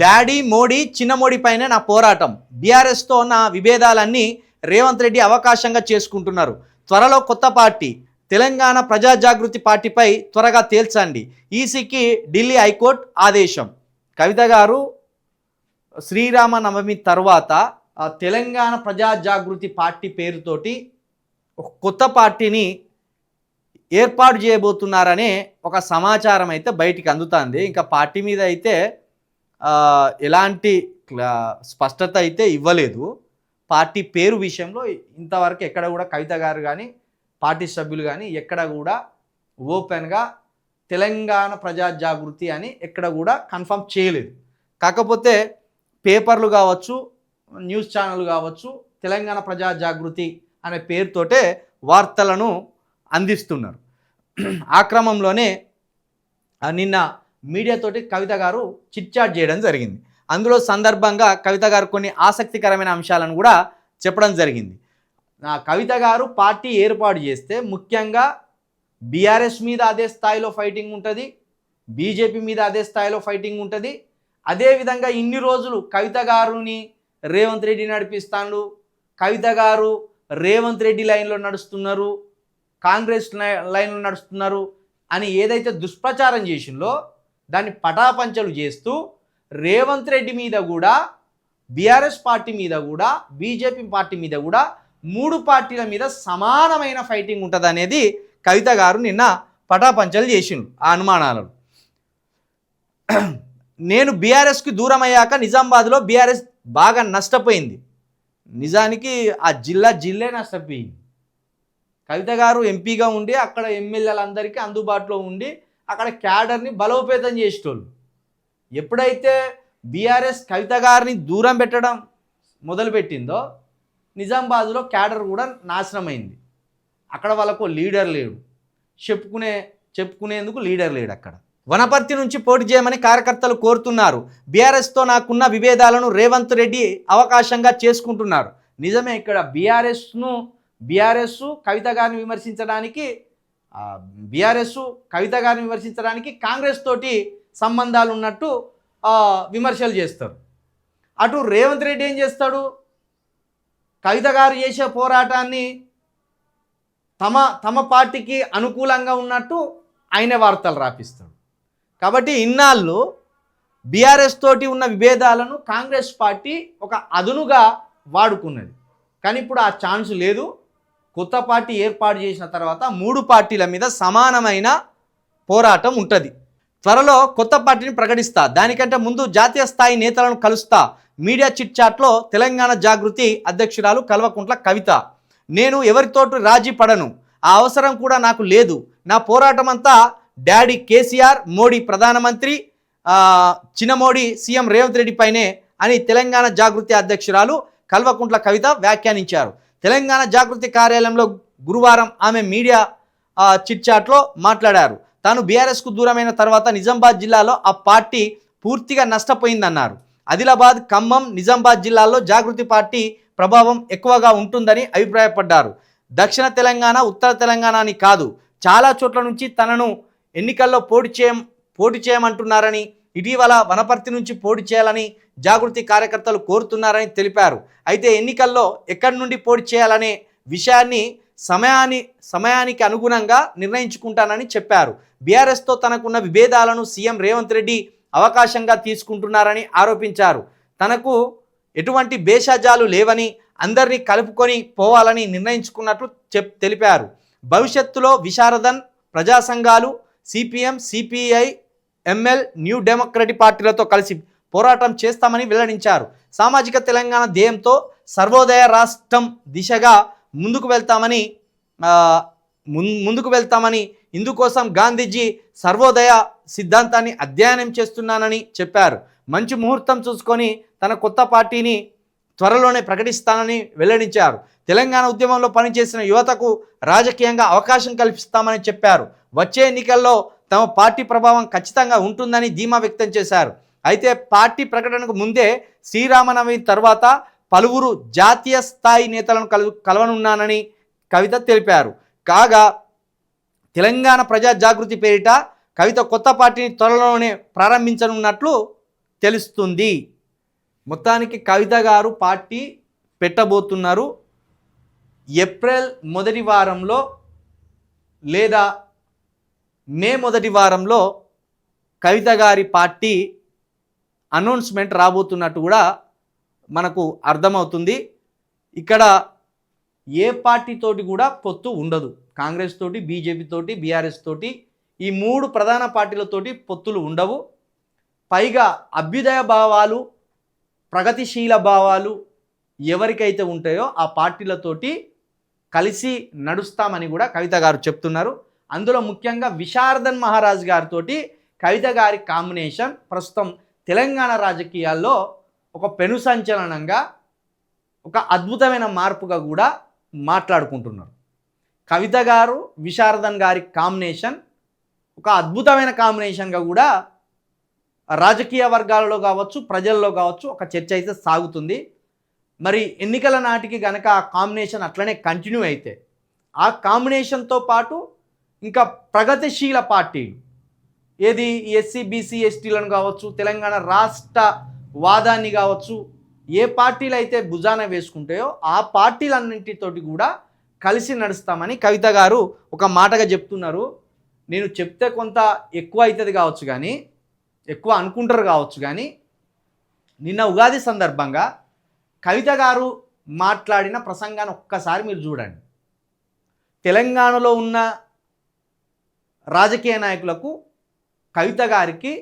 Daddy Modi చిన్న మోడీ పైనే నా పోరాటం. బీఆర్ఎస్తో నా విభేదాలన్నీ రేవంత్ రెడ్డి అవకాశంగా చేసుకుంటున్నారు. త్వరలో కొత్త పార్టీ తెలంగాణ ప్రజా జాగృతి పార్టీపై త్వరగా తేల్చండి. ఈసీకి ఢిల్లీ హైకోర్టు ఆదేశం. కవిత గారు శ్రీరామనవమి తర్వాత తెలంగాణ ప్రజా జాగృతి పార్టీ పేరుతోటి ఒక కొత్త పార్టీని ఏర్పాటు చేయబోతున్నారనే ఒక సమాచారం అయితే బయటికి అందుతుంది. ఇంకా పార్టీ మీద అయితే ఎలాంటి స్పష్టత అయితే ఇవ్వలేదు. పార్టీ పేరు విషయంలో ఇంతవరకు ఎక్కడ కూడా కవిత గారు కానీ పార్టీ సభ్యులు కానీ ఎక్కడ కూడా ఓపెన్గా తెలంగాణ ప్రజా జాగృతి అని ఎక్కడ కూడా కన్ఫర్మ్ చేయలేదు. కాకపోతే పేపర్లు కావచ్చు, న్యూస్ ఛానల్ కావచ్చు, తెలంగాణ ప్రజా జాగృతి అనే పేరుతోటే వార్తలను అందిస్తున్నారు. ఆ క్రమంలోనే నిన్న మీడియాతోటి కవిత గారు చిట్చాట్ చేయడం జరిగింది. అందులో సందర్భంగా కవిత గారు కొన్ని ఆసక్తికరమైన అంశాలను కూడా చెప్పడం జరిగింది. కవిత గారు పార్టీ ఏర్పాటు చేస్తే ముఖ్యంగా బీఆర్ఎస్ మీద అదే స్థాయిలో ఫైటింగ్ ఉంటుంది, బీజేపీ మీద అదే స్థాయిలో ఫైటింగ్ ఉంటుంది. అదేవిధంగా ఇన్ని రోజులు కవిత గారుని రేవంత్ రెడ్డి నడిపిస్తాను, కవిత గారు రేవంత్ రెడ్డి లైన్లో నడుస్తున్నారు, కాంగ్రెస్ లైన్లో నడుస్తున్నారు అని ఏదైతే దుష్ప్రచారం చేసిందో దాన్ని పటాపంచలు చేస్తూ రేవంత్ రెడ్డి మీద కూడా, బీఆర్ఎస్ పార్టీ మీద కూడా, బీజేపీ పార్టీ మీద కూడా 3 పార్టీల మీద సమానమైన ఫైటింగ్ ఉంటుంది అనేది కవిత గారు నిన్న పటాపంచలు చేసిండు. ఆ అనుమానాలను నేను బీఆర్ఎస్కి దూరం అయ్యాక నిజామాబాద్లో బీఆర్ఎస్ బాగా నష్టపోయింది. నిజానికి ఆ జిల్లే నష్టపోయింది. కవిత గారు ఎంపీగా ఉండి అక్కడ ఎమ్మెల్యేలందరికీ అందుబాటులో ఉండి అక్కడ క్యాడర్ని బలోపేతం చేసేటోళ్ళు. ఎప్పుడైతే బీఆర్ఎస్ కవిత గారిని దూరం పెట్టడం మొదలుపెట్టిందో నిజామాబాద్లో క్యాడర్ కూడా నాశనమైంది. అక్కడ వాళ్ళకు లీడర్ లేడు, చెప్పుకునేందుకు లీడర్ లేడు. అక్కడ వనపర్తి నుంచి పోటీ చేయమని కార్యకర్తలు కోరుతున్నారు. బీఆర్ఎస్తో నాకున్న విభేదాలను రేవంత్ రెడ్డి అవకాశంగా చేసుకుంటున్నారు. నిజమే, ఇక్కడ బీఆర్ఎస్ కవిత గారిని విమర్శించడానికి కాంగ్రెస్ తోటి సంబంధాలు ఉన్నట్టు విమర్శలు చేస్తారు. అటు రేవంత్ రెడ్డి ఏం చేస్తాడు, కవిత గారు చేసే పోరాటాన్ని తమ పార్టీకి అనుకూలంగా ఉన్నట్టు ఆయనే వార్తలు రాపిస్తాడు. కాబట్టి ఇన్నాళ్ళు బీఆర్ఎస్ తోటి ఉన్న విభేదాలను కాంగ్రెస్ పార్టీ ఒక అదునుగా వాడుకున్నది. కానీ ఇప్పుడు ఆ ఛాన్స్ లేదు. కొత్త పార్టీ ఏర్పాటు చేసిన తర్వాత 3 పార్టీల మీద సమానమైన పోరాటం ఉంటుంది. త్వరలో కొత్త పార్టీని ప్రకటిస్తా, దానికంటే ముందు జాతీయ స్థాయి నేతలను కలుస్తా. మీడియా చిట్చాట్లో తెలంగాణ జాగృతి అధ్యక్షురాలు కల్వకుంట్ల కవిత. నేను ఎవరితోటి రాజీ పడను, ఆ అవసరం కూడా నాకు లేదు. నా పోరాటం అంతా డాడీ కేసీఆర్, మోడీ ప్రధానమంత్రి, చిన్న మోడీ సీఎం రేవంత్ రెడ్డి పైనే అని తెలంగాణ జాగృతి అధ్యక్షురాలు కల్వకుంట్ల కవిత వ్యాఖ్యానించారు. తెలంగాణ జాగృతి కార్యాలయంలో గురువారం ఆమె మీడియా చిట్చాట్లో మాట్లాడారు. తాను బీఆర్ఎస్కు దూరమైన తర్వాత నిజామాబాద్ జిల్లాలో ఆ పార్టీ పూర్తిగా నష్టపోయిందన్నారు. ఆదిలాబాద్, ఖమ్మం, నిజామాబాద్ జిల్లాల్లో జాగృతి పార్టీ ప్రభావం ఎక్కువగా ఉంటుందని అభిప్రాయపడ్డారు. దక్షిణ తెలంగాణ, ఉత్తర తెలంగాణ అని కాదు, చాలా చోట్ల నుంచి తనను ఎన్నికల్లో పోటీ చేయమంటున్నారని, ఇటీవల వనపర్తి నుంచి పోటీ చేయాలని జాగృతి కార్యకర్తలు కోరుతున్నారని తెలిపారు. అయితే ఎన్నికల్లో ఎక్కడి నుండి పోటీ చేయాలనే విషయాన్ని సమయానికి అనుగుణంగా నిర్ణయించుకుంటానని చెప్పారు. బీఆర్ఎస్తో తనకున్న విభేదాలను సీఎం రేవంత్ రెడ్డి అవకాశంగా తీసుకుంటున్నారని ఆరోపించారు. తనకు ఎటువంటి భేషజాలు లేవని, అందరినీ కలుపుకొని పోవాలని నిర్ణయించుకున్నట్లు తెలిపారు. భవిష్యత్తులో విశారదన్, ప్రజా సంఘాలు, CPM, CPI, ML, new democratic పార్టీలతో కలిసి పోరాటం చేస్తామని వెల్లడించారు. సామాజిక తెలంగాణ ధ్యేయంతో సర్వోదయ రాష్ట్రం దిశగా ముందుకు వెళ్తామని ఇందుకోసం గాంధీజీ సర్వోదయ సిద్ధాంతాన్ని అధ్యయనం చేస్తున్నానని చెప్పారు. మంచి ముహూర్తం చూసుకొని తన కొత్త పార్టీని త్వరలోనే ప్రకటిస్తానని వెల్లడించారు. తెలంగాణ ఉద్యమంలో పనిచేసిన యువతకు రాజకీయంగా అవకాశం కల్పిస్తామని చెప్పారు. వచ్చే ఎన్నికల్లో తమ పార్టీ ప్రభావం ఖచ్చితంగా ఉంటుందని ధీమా వ్యక్తం చేశారు. అయితే పార్టీ ప్రకటనకు ముందే శ్రీరామనవమి తర్వాత పలువురు జాతీయ స్థాయి నేతలను కలవనున్నానని కవిత తెలిపారు. కాగా తెలంగాణ ప్రజా జాగృతి పేరిట కవిత కొత్త పార్టీని త్వరలోనే ప్రారంభించనున్నట్లు తెలుస్తుంది. మొత్తానికి కవిత గారు పార్టీ పెట్టబోతున్నారు. ఏప్రిల్ మొదటి వారంలో లేదా మే మొదటి వారంలో కవిత గారి పార్టీ అనౌన్స్మెంట్ రాబోతున్నట్టు కూడా మనకు అర్థమవుతుంది. ఇక్కడ ఏ పార్టీతోటి కూడా పొత్తు ఉండదు. కాంగ్రెస్ తోటి, బీజేపీ తోటి, బీఆర్ఎస్ తోటి, ఈ 3 ప్రధాన పార్టీలతోటి పొత్తులు ఉండవు. పైగా అభ్యుదయ భావాలు, ప్రగతిశీల భావాలు ఎవరికైతే ఉంటాయో ఆ పార్టీలతోటి కలిసి నడుస్తామని కూడా కవిత గారు చెప్తున్నారు. అందులో ముఖ్యంగా విశారదన్ మహారాజ్ గారితో కవిత గారి కాంబినేషన్ ప్రస్తుతం తెలంగాణ రాజకీయాల్లో ఒక పెను సంచలనంగా, ఒక అద్భుతమైన మార్పుగా కూడా మాట్లాడుకుంటున్నారు. కవిత గారు విశారదన్ గారి కాంబినేషన్ ఒక అద్భుతమైన కాంబినేషన్గా కూడా రాజకీయ వర్గాలలో కావచ్చు, ప్రజల్లో కావచ్చు ఒక చర్చ అయితే సాగుతుంది. మరి ఎన్నికల నాటికి గనక ఆ కాంబినేషన్ అట్లనే కంటిన్యూ అయితే, ఆ కాంబినేషన్తో పాటు ఇంకా ప్రగతిశీల పార్టీలు, ఏది ఎస్సీ బీసీ ఎస్టీలను కావచ్చు, తెలంగాణ రాష్ట్ర వాదాన్ని కావచ్చు, ఏ పార్టీలు అయితే భుజాన వేసుకుంటాయో ఆ పార్టీలన్నింటితోటి కూడా కలిసి నడుస్తామని కవిత గారు ఒక మాటగా చెప్తున్నారు. నేను చెప్తే కొంత ఎక్కువ అవుతుంది కావచ్చు, కానీ ఎక్కువ అనుకుంటారు కావచ్చు, కానీ నిన్న ఉగాది సందర్భంగా కవిత గారు మాట్లాడిన ప్రసంగాన్ని ఒక్కసారి మీరు చూడండి. తెలంగాణలో ఉన్న రాజకీయ నాయకులకు కవిత గారికి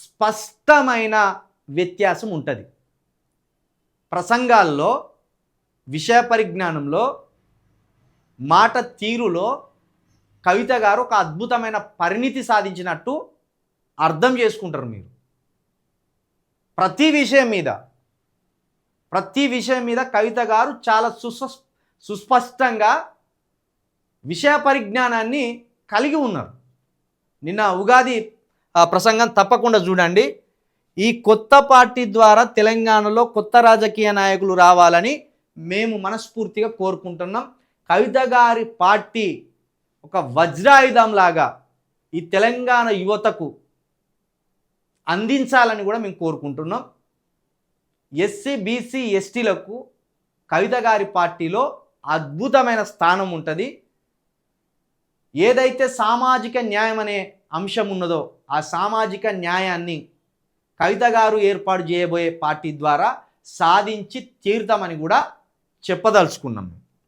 స్పష్టమైన వ్యత్యాసం ఉంటుంది. ప్రసంగాల్లో, విషయ పరిజ్ఞానంలో, మాట తీరులో కవిత గారు ఒక అద్భుతమైన పరిణితి సాధించినట్టు అర్థం చేసుకుంటారు మీరు. ప్రతి విషయం మీద కవిత గారు చాలా సుస్పష్టంగా విషయ పరిజ్ఞానాన్ని కలిగి ఉన్నారు. నిన్న ఉగాది ప్రసంగం తప్పకుండా చూడండి. ఈ కొత్త పార్టీ ద్వారా తెలంగాణలో కొత్త రాజకీయ నాయకులు రావాలని మేము మనస్ఫూర్తిగా కోరుకుంటున్నాం. కవిత గారి పార్టీ ఒక వజ్రాయుధంలాగా ఈ తెలంగాణ యువతకు అందించాలని కూడా మేము కోరుకుంటున్నాం. ఎస్సీ బీసీ ఎస్టీలకు కవిత గారి పార్టీలో అద్భుతమైన స్థానం ఉంటుంది. ఏదైతే సామాజిక న్యాయం అనే అంశం ఉన్నదో ఆ సామాజిక న్యాయాన్ని కవిత గారు ఏర్పాటు చేయబోయే పార్టీ ద్వారా సాధించి తీరుతామని కూడా చెప్పదలుచుకున్నాం.